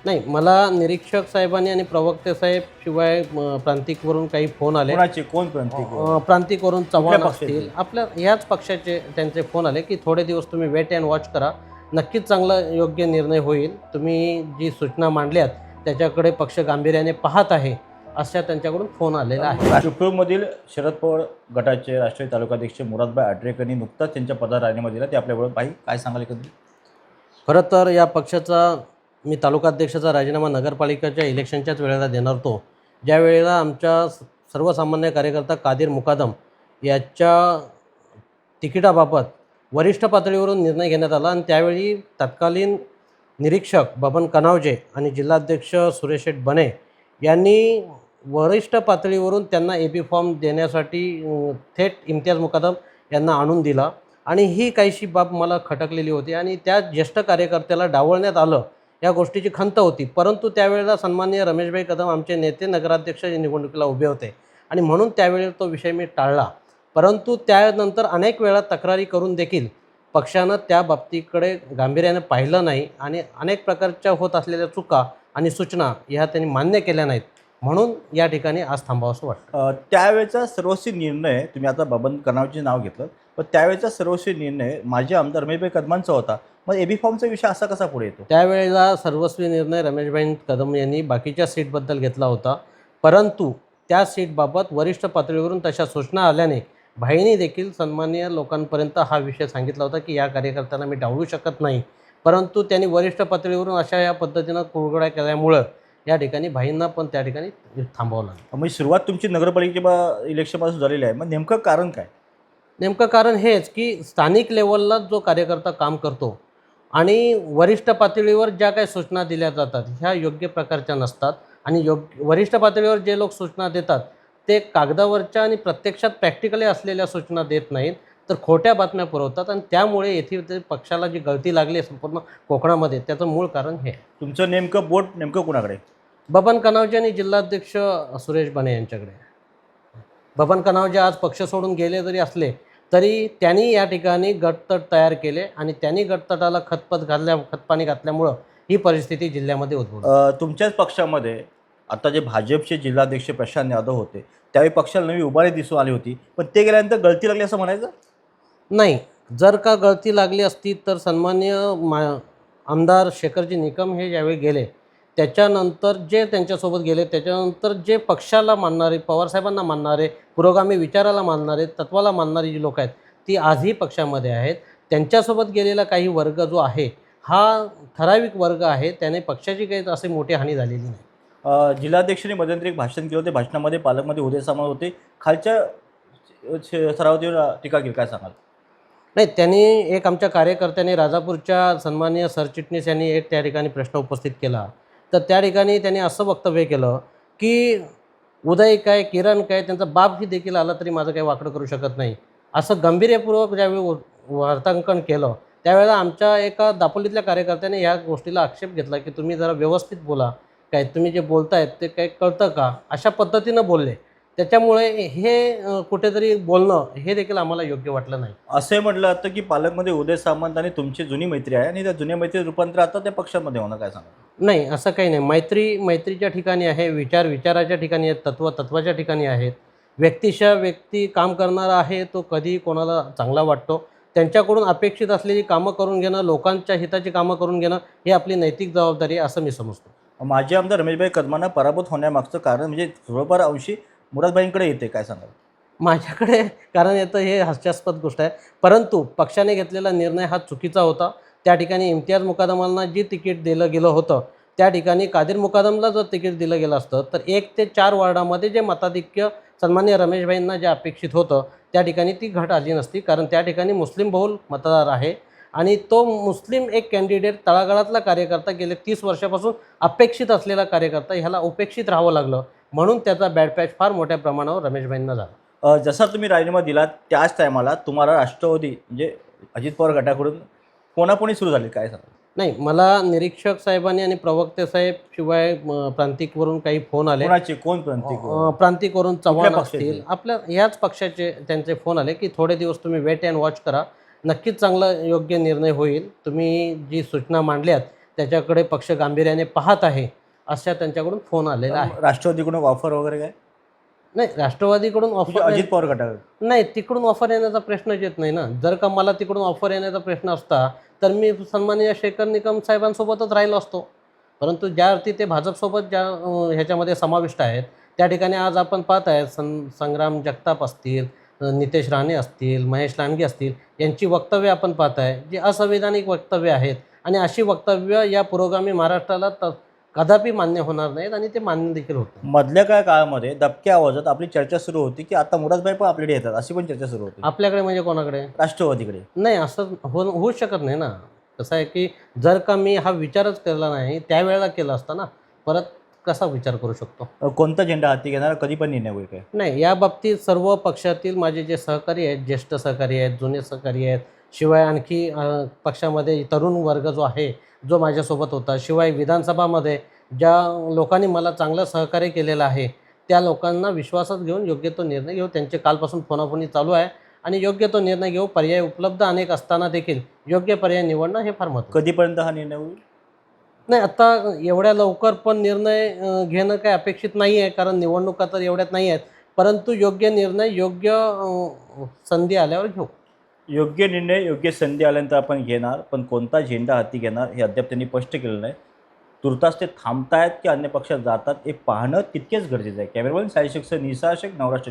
नाही, मला निरीक्षक साहेबांनी आणि प्रवक्ते साहेब शिवाय प्रांतिकवरून काही फोन आले. कोणाचे कोण प्रांतिक प्रांतिकवरून कुठल्या चव्हाण पक्षाचे? असतील, आपल्या ह्याच पक्षाचे त्यांचे फोन आले, की थोडे दिवस तुम्ही वेट अँड वॉच करा. नक्कीच चांगला योग्य निर्णय होईल. तुम्ही जी सूचना मांडल्यात त्याच्याकडे पक्ष गांभीर्याने पाहत आहे, अशा त्यांच्याकडून फोन आलेला आहे. चिपळूणमधील शरद पवार गटाचे राष्ट्रीय तालुकाध्यक्ष मुरादभाई आडरेकर यांनी नुकताच त्यांच्या पदावर राजीनामा दिला. ते आपल्याबरोबर भाई काय सांगाल एकंदरीत? खरं तर या पक्षाचा मी तालुकाध्यक्षाचा राजीनामा नगरपालिकेच्या इलेक्शनच्याच वेळेला देणार होतो. ज्या वेळेला आमच्या सर्वसामान्य कार्यकर्ता कादीर मुकादम याच्या तिकिटाबाबत वरिष्ठ पातळीवरून निर्णय घेण्यात आला आणि त्यावेळी तत्कालीन निरीक्षक बबन कनावजे आणि जिल्हाध्यक्ष सुरेश शेठ बने यांनी वरिष्ठ पातळीवरून त्यांना ए बी फॉर्म देण्यासाठी थेट इम्तियाज मुकादम यांना आणून दिला आणि ही काहीशी बाब मला खटकलेली होती आणि त्या ज्येष्ठ कार्यकर्त्याला डावलण्यात आलं या गोष्टीची खंत होती. परंतु त्यावेळेला सन्माननीय रमेशभाई कदम आमचे नेते नगराध्यक्ष निवडणुकीला उभे होते आणि म्हणून त्यावेळी तो विषय मी टाळला. परंतु त्यानंतर अनेक वेळा तक्रारी करून देखील पक्षानं त्या बाबतीकडे गांभीर्याने पाहिलं नाही आणि अनेक प्रकारच्या होत असलेल्या चुका आणि सूचना ह्या त्यांनी मान्य केल्या नाहीत. म्हणून या ठिकाणी आज थांबावंसं वाटतं. त्यावेळेचा सर्वस्वी निर्णय तुम्ही आता बबन कनावचे नाव घेतलं, पण त्यावेळेचा सर्वस्वी निर्णय माजी आमदार रमेशभाई कदमांचा होता. मग एबी फॉर्मचा विषय असा कसा पुढे येतो? त्यावेळेला सर्वस्वी निर्णय रमेशभाई कदम यांनी बाकीच्या सीटबद्दल घेतला होता. परंतु त्या सीटबाबत वरिष्ठ पातळीवरून तशा सूचना आल्याने भाईंनी देखील सन्माननीय लोकांपर्यंत हा विषय सांगितला होता की या कार्यकर्त्यांना मी डावलू शकत नाही. परंतु त्यांनी वरिष्ठ पातळीवरून अशा या पद्धतीनं कुरघोड्या केल्यामुळं या ठिकाणी भाईंना पण त्या ठिकाणी थांबवलं. म्हणजे सुरुवात तुमची नगरपालिके इलेक्शनपासून झालेली आहे. मग नेमकं कारण काय? नेमकं कारण हेच की स्थानिक लेवलला जो कार्यकर्ता काम करतो आणि वरिष्ठ पातळीवर ज्या काही सूचना दिल्या जातात ह्या योग्य प्रकारच्या नसतात आणि वरिष्ठ पातळीवर जे लोक सूचना देतात ते कागदावरच्या आणि प्रत्यक्षात प्रॅक्टिकली असलेल्या सूचना देत नाहीत, तर खोट्या बातम्या पुरवतात आणि त्यामुळे येथील पक्षाला जी गळती लागली आहे संपूर्ण कोकणामध्ये त्याचं मूळ कारण हे. तुमचं नेमकं बोट नेमकं कुणाकडे? बबन कनावजे आणि जिल्हाध्यक्ष सुरेश बने यांच्याकडे. बबन कनावजे आज पक्ष सोडून गेले जरी असले तरी त्यांनी या ठिकाणी गटतट तयार केले आणि त्यांनी गटतटाला खतपाणी घातल्यामुळं ही परिस्थिती जिल्ह्यामध्ये उद्भवली. तुमच्याच पक्षामध्ये आता जे भाजपचे जिल्हाध्यक्ष प्रशांत यादव होते, त्यावेळी पक्षाला नवी उभारी दिसून आली होती, पण ते गेल्यानंतर गळती लागली असं म्हणायचं? नाही, जर का गळती लागली असती तर सन्माननीय आमदार शेखरजी निकम हे ज्यावेळी गेले त्याच्यानंतर जे त्यांच्यासोबत गेले त्याच्यानंतर जे पक्षाला मानणारे, पवारसाहेबांना मानणारे, पुरोगामी विचाराला मानणारे, तत्त्वाला मानणारी जी लोक आहेत ती आजही पक्षामध्ये आहेत. त्यांच्यासोबत गेलेला काही वर्ग जो आहे हा ठराविक वर्ग आहे, त्याने पक्षाची काही अशी मोठी हानी झालेली नाही. जिल्हाध्यक्षांनी मध्यंतरी एक भाषण केलं होते. भाषणामध्ये पालकमध्ये उदय सामंत होते. खालच्या स्तरावरती टीका केली, काय सांगाल? नाही, त्यांनी एक आमच्या कार्यकर्त्यांनी राजापूरच्या सन्माननीय सरचिटणीस यांनी एक त्या ठिकाणी प्रश्न उपस्थित केला. तर त्या ठिकाणी त्यांनी असं वक्तव्य केलं की उदय काय, किरण काय, त्यांचा बापही देखील आला तरी माझं काही वाकडं करू शकत नाही, असं गंभीर्यपूर्वक ज्यावेळी वार्तांकन केलं त्यावेळेला आमच्या एका दापोलीतल्या कार्यकर्त्याने या गोष्टीला आक्षेप घेतला की तुम्ही जरा व्यवस्थित बोला, काय तुम्ही जे बोलतायत ते काही कळतं का, अशा पद्धतीनं बोलले. त्याच्यामुळे हे कुठेतरी बोलणं हे देखील आम्हाला योग्य वाटलं नाही. असंही म्हटलं जातं की पालकमध्ये उदय सामंत आणि तुमची जुनी मैत्री आहे आणि त्या जुन्या मैत्रीचं रूपांतर आता त्या पक्षामध्ये होणं, काय सांगाल? नाही, असं काही नाही. मैत्रीच्या ठिकाणी आहे, विचाराच्या ठिकाणी आहेत, तत्त्वाच्या ठिकाणी आहेत. व्यक्तिशः व्यक्ती काम करणारा आहे तो कधी कोणाला चांगला वाटतो. त्यांच्याकडून अपेक्षित असलेली कामं करून घेणं, लोकांच्या हिताची कामं करून घेणं ही आपली नैतिक जबाबदारी आहे असं मी समजतो. माजी आमदार रमेशभाई कदमांना पराभूत होण्यामागचं कारण म्हणजे थोडंफार अंशी मुरादभाईंकडे येते, काय सांगाल? माझ्याकडे कारण येतं हे हास्यास्पद गोष्ट आहे. परंतु पक्षाने घेतलेला निर्णय हा चुकीचा होता. त्या ठिकाणी इम्तियाज मुकादमांना जे तिकीट दिलं गेलं होतं त्या ठिकाणी कादीर मुकादमला जर तिकीट दिलं गेलं असतं तर 1 ते 4 वार्डामध्ये जे मताधिक्य सन्माननीय रमेशभाईंना जे अपेक्षित होतं त्या ठिकाणी ती घट आली नसती. कारण त्या ठिकाणी मुस्लिम बहुल मतदार आहे आणि तो मुस्लिम एक कॅन्डिडेट तळागाळातला कार्यकर्ता गेले 30 वर्षापासून अपेक्षित असलेला कार्यकर्ता ह्याला उपेक्षित राहावं लागलं. म्हणून त्याचा बॅड पॅच फार मोठ्या प्रमाणावर रमेशभाईंना झाला. जसा तुम्ही राजीनामा दिलात त्याच टायमाला तुम्हाला राष्ट्रवादी म्हणजे अजित पवार गटाकडून कोणाकोणी सुरू झाली, काय सांगाल? नाही, मला निरीक्षक साहेबांनी आणि प्रवक्ते साहेब शिवाय प्रांतिकवरून काही फोन आले. कोणाचे कोण प्रांतिक? प्रांतिकवरून चव्हाण कुठल्या पक्षाचे? असतील, आपल्या ह्याच पक्षाचे त्यांचे फोन आले की थोडे दिवस तुम्ही वेट अँड वॉच करा. नक्कीच चांगला योग्य निर्णय होईल. तुम्ही जी सूचना मांडल्यात त्याच्याकडे पक्ष गांभीर्याने पाहत आहे, अशा त्यांच्याकडून फोन आलेला आहे. राष्ट्रवादीकडून ऑफर वगैरे काय? नाही, राष्ट्रवादीकडून म्हणजे ऑफर अजित पवार गटाकडे? नाही, तिकडून ऑफर येण्याचा प्रश्नच येत नाही ना. जर का मला तिकडून ऑफर येण्याचा प्रश्न असता, तर मी सन्माननीय शेखर निकम साहेबांसोबतच राहिलो असतो. परंतु ज्या अर्थी ते भाजपसोबत ह्याच्यामध्ये समाविष्ट आहेत, त्या ठिकाणी आज आपण पाहत आहे संग्राम जगताप असतील, नितेश राणे असतील, महेश लांडगे असतील, यांची वक्तव्य आपण पाहत आहे, जी असंवैधानिक वक्तव्य आहेत आणि अशी वक्तव्य या पुरोगामी महाराष्ट्राला कदापि मान्य होणार नाहीत आणि ते मान्य देखील होत नाही. मधल्या काय काळामध्ये दबक्या आवाजात आपली चर्चा सुरू होती की आता मुरादभाई पण आपल्याकडे येतात, अशी पण चर्चा सुरू होती. आपल्याकडे म्हणजे कोणाकडे? राष्ट्रवादीकडे. नाही, असं होऊच शकत नाही ना. कसं आहे की जर का मी हा विचारच केला नाही, त्यावेळेला केला असता ना, परत कसा विचार करू शकतो? कोणता झेंडा हाती घेणार, कधी पण निर्णय होईल काय? नाही, या बाबतीत सर्व पक्षातील माझे जे सहकारी आहेत, ज्येष्ठ सहकारी आहेत, जुने सहकारी आहेत, शिवाय आणखी पक्षामध्ये तरुण वर्ग जो आहे, जो माझ्यासोबत होता, शिवाय विधानसभामध्ये ज्या लोकांनी मला चांगलं सहकार्य केलेलं आहे, त्या लोकांना विश्वासात घेऊन योग्य तो निर्णय घेऊ. त्यांचे कालपासून फोनाफोनी चालू आहे आणि योग्य तो निर्णय घेऊ. पर्याय उपलब्ध अनेक असताना देखील योग्य पर्याय निवडणं हे फार महत्त्वाचं. कधीपर्यंत हा निर्णय होईल? नाही, आता एवढ्या लवकर पण निर्णय घेणं काही अपेक्षित नाही आहे, कारण निवडणुका तर एवढ्यात नाही आहेत. परंतु योग्य निर्णय योग्य संधी आल्यावर घेऊ. योग्य निर्णय योग्य संधी आल्यानंतर आपण घेणार, पण कोणता झेंडा हाती घेणार हे अद्याप त्यांनी स्पष्ट केलं नाही. तुर्तास ते थांबतायत की अन्य पक्षात जातात हे पाहणं तितकेच गरजेचं आहे. कॅमेरामॅन साई शेखसह निसा शेख, नवराष्ट्र.